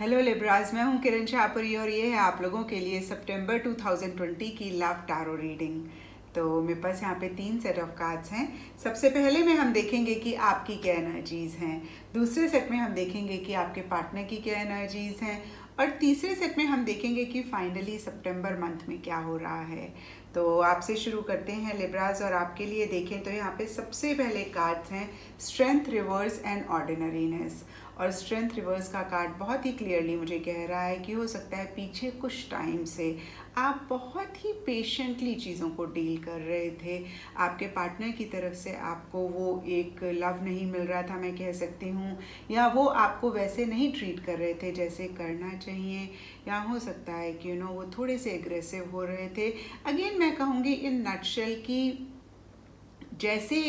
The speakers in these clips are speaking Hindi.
हेलो लिब्राज, मैं हूं किरण शाहपुरी और ये है आप लोगों के लिए सितंबर 2020 की लव टारो रीडिंग। तो मेरे पास यहाँ पे 3 सेट ऑफ कार्ड्स हैं। सबसे पहले में हम देखेंगे कि आपकी क्या एनर्जीज़ हैं, दूसरे सेट में हम देखेंगे कि आपके पार्टनर की क्या एनर्जीज़ हैं, और तीसरे सेट में हम देखेंगे कि फाइनली सितंबर मंथ में क्या हो रहा है। तो आपसे शुरू करते हैं लिब्राज, और आपके लिए देखें तो यहाँ पे सबसे पहले कार्ड्स हैं स्ट्रेंथ, रिवर्स एंड ऑर्डिनरीनेस। और स्ट्रेंथ रिवर्स का कार्ड बहुत ही क्लियरली मुझे कह रहा है कि हो सकता है पीछे कुछ टाइम से आप बहुत ही पेशेंटली चीज़ों को डील कर रहे थे। आपके पार्टनर की तरफ से आपको वो एक लव नहीं मिल रहा था, मैं कह सकती हूँ, या वो आपको वैसे नहीं ट्रीट कर रहे थे जैसे करना चाहिए, या हो सकता है कि वो थोड़े से एग्रेसिव हो रहे थे। अगेन मैं कहूँगी इन नटशेल की जैसे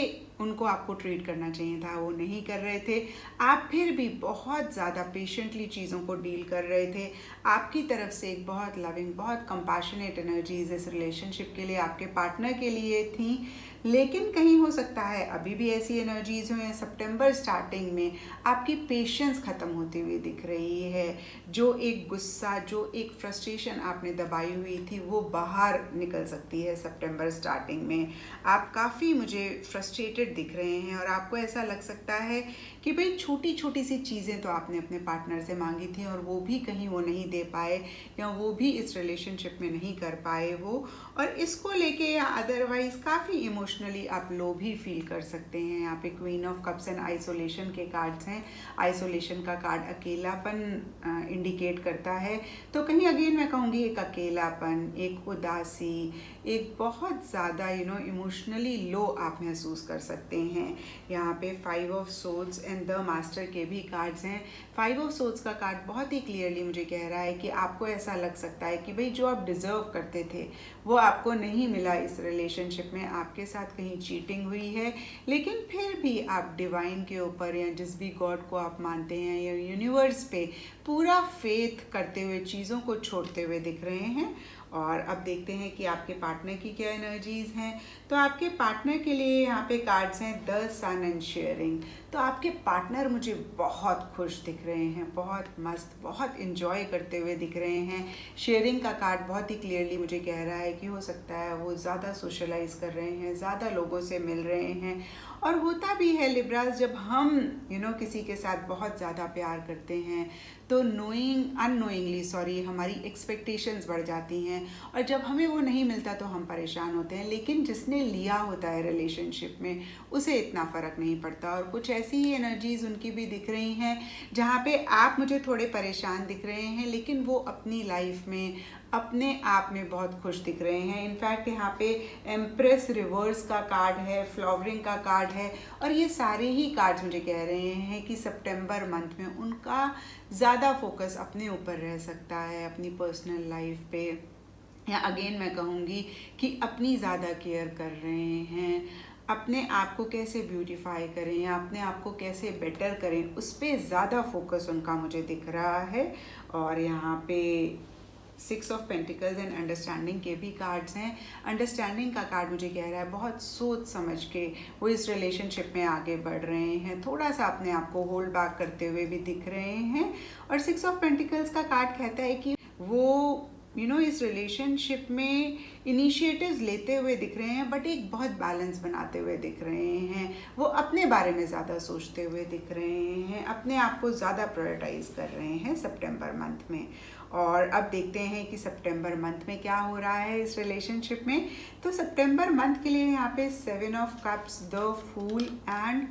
उनको आपको ट्रीट करना चाहिए था वो नहीं कर रहे थे। आप फिर भी बहुत ज़्यादा पेशेंटली चीज़ों को डील कर रहे थे। आपकी तरफ से एक बहुत लविंग, बहुत कंपैशनेट एनर्जीज इस रिलेशनशिप के लिए आपके पार्टनर के लिए थी। लेकिन कहीं हो सकता है अभी भी ऐसी एनर्जीज हुई हैं। सितंबर स्टार्टिंग में आपकी पेशेंस ख़त्म होती हुई दिख रही है। जो एक गुस्सा, जो एक फ्रस्ट्रेशन आपने दबाई हुई थी वो बाहर निकल सकती है सितंबर स्टार्टिंग में। आप काफ़ी मुझे फ्रस्ट्रेटेड दिख रहे हैं और आपको ऐसा लग सकता है कि भाई छोटी छोटी सी चीज़ें तो आपने अपने पार्टनर से मांगी थी और वो भी कहीं वो नहीं दे पाए, या वो भी इस रिलेशनशिप में नहीं कर पाए वो, और इसको लेके या अदरवाइज काफ़ी इमोशनली आप लो भी फील कर सकते हैं। यहाँ पे queen of cups and isolation के कार्ड्स हैं। आइसोलेशन का कार्ड अकेलापन इंडिकेट करता है। तो कहीं अगेन मैं कहूँगी एक अकेलापन, एक उदासी, एक बहुत ज़्यादा इमोशनली लो आप महसूस कर सकते हैं। यहाँ पे 5 of swords and the master के भी कार्ड्स हैं। 5 ऑफ सोर्ड्स का कार्ड बहुत ही क्लियरली मुझे कह रहा है कि आपको ऐसा लग सकता है कि भाई जो आप डिज़र्व करते थे वो आपको नहीं मिला इस रिलेशनशिप में। आपके साथ कहीं चीटिंग हुई है, लेकिन फिर भी आप डिवाइन के ऊपर या जिस भी गॉड को आप मानते हैं या यूनिवर्स पे पूरा फेथ करते हुए चीज़ों को छोड़ते हुए दिख रहे हैं। और अब देखते हैं कि आपके पार्टनर की क्या एनर्जीज़ हैं। तो आपके पार्टनर के लिए यहाँ पे कार्ड्स हैं द सन एंड शेयरिंग। तो आपके पार्टनर मुझे बहुत खुश दिख रहे हैं, बहुत मस्त, बहुत इन्जॉय करते हुए दिख रहे हैं। शेयरिंग का कार्ड बहुत ही क्लियरली मुझे कह रहा है कि हो सकता है वो ज़्यादा सोशलाइज कर रहे हैं, ज़्यादा लोगों से मिल रहे हैं। और होता भी है लिब्रास, जब हम किसी के साथ बहुत ज़्यादा प्यार करते हैं तो अननोइंगली हमारी एक्सपेक्टेशंस बढ़ जाती हैं, और जब हमें वो नहीं मिलता तो हम परेशान होते हैं। लेकिन जिसने लिया होता है रिलेशनशिप में उसे इतना फ़र्क नहीं पड़ता। और कुछ ऐसी ही एनर्जीज़ उनकी भी दिख रही हैं जहाँ पे आप मुझे थोड़े परेशान दिख रहे हैं, लेकिन वो अपनी लाइफ में अपने आप में बहुत खुश दिख रहे हैं। इनफैक्ट यहाँ पे एम्प्रेस रिवर्स का कार्ड है, फ्लावरिंग का कार्ड है, और ये सारे ही कार्ड्स मुझे कह रहे हैं कि सितंबर मंथ में उनका ज़्यादा फोकस अपने ऊपर रह सकता है, अपनी पर्सनल लाइफ पे, या अगेन मैं कहूँगी कि अपनी ज़्यादा केयर कर रहे हैं। अपने आप को कैसे ब्यूटीफाई करें या अपने आप को कैसे बेटर करें, उस पर ज़्यादा फोकस उनका मुझे दिख रहा है। और यहाँ पे 6 ऑफ पेंटिकल्स एंड अंडरस्टैंडिंग के भी कार्ड्स हैं। अंडरस्टैंडिंग का कार्ड मुझे कह रहा है बहुत सोच समझ के वो इस रिलेशनशिप में आगे बढ़ रहे हैं, थोड़ा सा अपने आप को होल्ड बैक करते हुए भी दिख रहे हैं। और 6 ऑफ पेंटिकल्स का कार्ड कहता है कि वो इस रिलेशनशिप में इनिशिएटिव्स लेते हुए दिख रहे हैं, बट एक बहुत बैलेंस बनाते हुए दिख रहे हैं। वो अपने बारे में ज़्यादा सोचते हुए दिख रहे हैं, अपने आप को ज़्यादा प्रायोरिटाइज कर रहे हैं सितंबर मंथ में। और अब देखते हैं कि सितंबर मंथ में क्या हो रहा है इस रिलेशनशिप में। तो सितंबर मंथ के लिए यहाँ पे 7 of cups, the fool and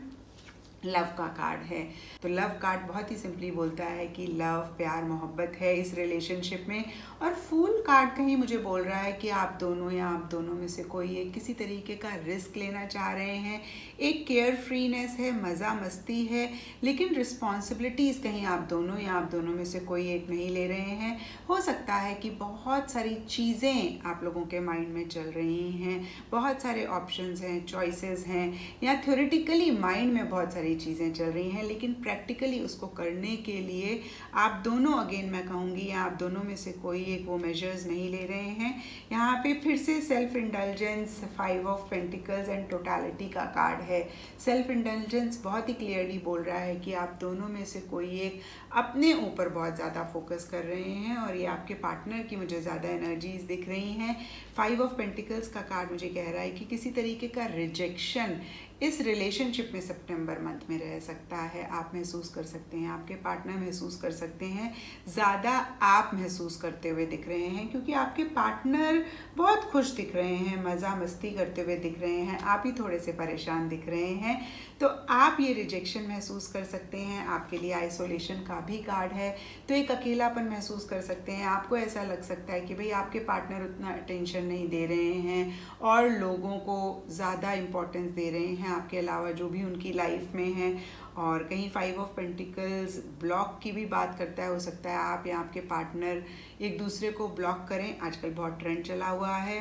love का कार्ड है। तो लव कार्ड बहुत ही सिंपली बोलता है कि लव, प्यार, मोहब्बत है इस रिलेशनशिप में। और फूल कार्ड कहीं मुझे बोल रहा है कि आप दोनों या आप दोनों में से कोई एक किसी तरीके का रिस्क लेना चाह रहे हैं। एक केयर फ्रीनेस है, मज़ा मस्ती है, लेकिन रिस्पॉन्सिबिलिटीज़ कहीं आप दोनों या आप दोनों में से कोई एक नहीं ले रहे हैं। हो सकता है कि बहुत सारी चीज़ें आप लोगों के माइंड में चल रही हैं, बहुत सारे ऑप्शंस हैं, चॉइसेस हैं, या थ्योरेटिकली माइंड में बहुत सारी सारी चीज़ें चल रही हैं, लेकिन प्रैक्टिकली उसको करने के लिए आप दोनों, अगेन मैं कहूँगी, या आप दोनों में से कोई एक वो मेजर्स नहीं ले रहे हैं। यहाँ पे फिर से self indulgence, 5 of pentacles and totality का कार्ड है। सेल्फ इंडल्जेंस बहुत ही क्लियरली बोल रहा है कि आप दोनों में से कोई एक अपने ऊपर बहुत ज़्यादा फोकस कर रहे हैं और ये आपके पार्टनर की मुझे ज़्यादा एनर्जीज दिख रही हैं। 5 ऑफ पेंटिकल्स का कार्ड मुझे कह रहा है कि किसी तरीके का रिजेक्शन इस रिलेशनशिप में सितंबर मंथ में रह सकता है। आप महसूस कर सकते हैं, आपके पार्टनर महसूस कर सकते हैं, ज़्यादा आप महसूस करते हुए दिख रहे हैं, क्योंकि आपके पार्टनर बहुत खुश दिख रहे हैं, मज़ा मस्ती करते हुए दिख रहे हैं, आप ही थोड़े से परेशान दिख रहे हैं। तो आप ये रिजेक्शन महसूस कर सकते हैं। आपके लिए आइसोलेशन का भी कार्ड है, तो एक अकेलापन महसूस कर सकते हैं। आपको ऐसा लग सकता है कि भाई आपके पार्टनर उतना अटेंशन नहीं दे रहे हैं और लोगों को ज़्यादा इम्पोर्टेंस दे रहे हैं आपके अलावा जो भी उनकी लाइफ में है। और कहीं 5 ऑफ पेंटिकल्स ब्लॉक की भी बात करता है। हो सकता है आप या आपके पार्टनर एक दूसरे को ब्लॉक करें, आजकल बहुत ट्रेंड चला हुआ है।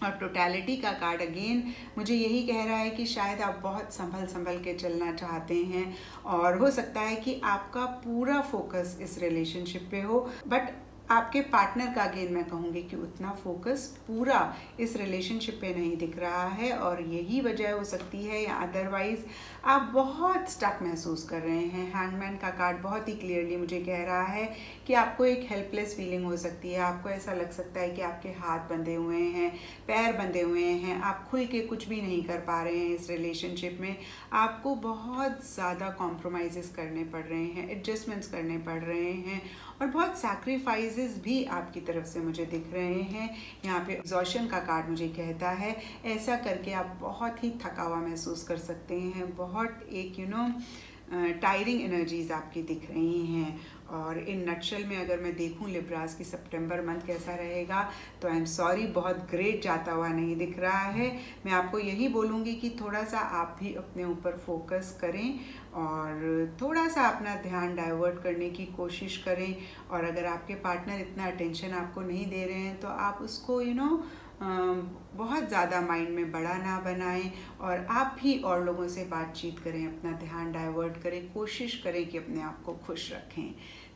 और टोटलिटी का कार्ड अगेन मुझे यही कह रहा है कि शायद आप बहुत संभल के चलना चाहते हैं और हो सकता है कि आपका पूरा फोकस इस रिलेशनशिप पे हो, बट आपके पार्टनर का अगेन मैं कहूँगी कि उतना फोकस पूरा इस रिलेशनशिप पे नहीं दिख रहा है और यही वजह हो सकती है, या अदरवाइज आप बहुत स्टक महसूस कर रहे हैं। हैंगमैन का कार्ड बहुत ही क्लियरली मुझे कह रहा है कि आपको एक हेल्पलेस फीलिंग हो सकती है। आपको ऐसा लग सकता है कि आपके हाथ बंधे हुए हैं, पैर बंधे हुए हैं, आप खुल के कुछ भी नहीं कर पा रहे हैं इस रिलेशनशिप में। आपको बहुत ज़्यादा कॉम्प्रोमाइज़ करने पड़ रहे हैं, एडजस्टमेंट्स करने पड़ रहे हैं और बहुत सैक्रिफाइसेस भी आपकी तरफ से मुझे दिख रहे हैं। यहाँ पे एग्जॉशन का कार्ड मुझे कहता है ऐसा करके आप बहुत ही थका हुआ महसूस कर सकते हैं, बहुत एक टायरिंग एनर्जीज आपकी दिख रही हैं। और इन नटशल में अगर मैं देखूं लिब्रास की सितंबर मंथ कैसा रहेगा, तो आई एम सॉरी, बहुत ग्रेट जाता हुआ नहीं दिख रहा है। मैं आपको यही बोलूँगी कि थोड़ा सा आप भी अपने ऊपर फोकस करें और थोड़ा सा अपना ध्यान डाइवर्ट करने की कोशिश करें। और अगर आपके पार्टनर इतना अटेंशन आपको नहीं दे रहे हैं तो आप उसको बहुत ज़्यादा माइंड में बड़ा ना बनाएं और आप भी और लोगों से बातचीत करें, अपना ध्यान डाइवर्ट करें, कोशिश करें कि अपने आप को खुश रखें।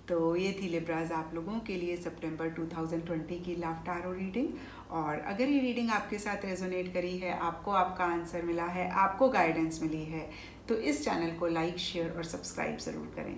तो ये थी लिब्रास आप लोगों के लिए सितंबर 2020 की लव टैरो रीडिंग। और अगर ये रीडिंग आपके साथ रेजोनेट करी है, आपको आपका आंसर मिला है, आपको गाइडेंस मिली है, तो इस चैनल को लाइक, शेयर और सब्सक्राइब ज़रूर करें।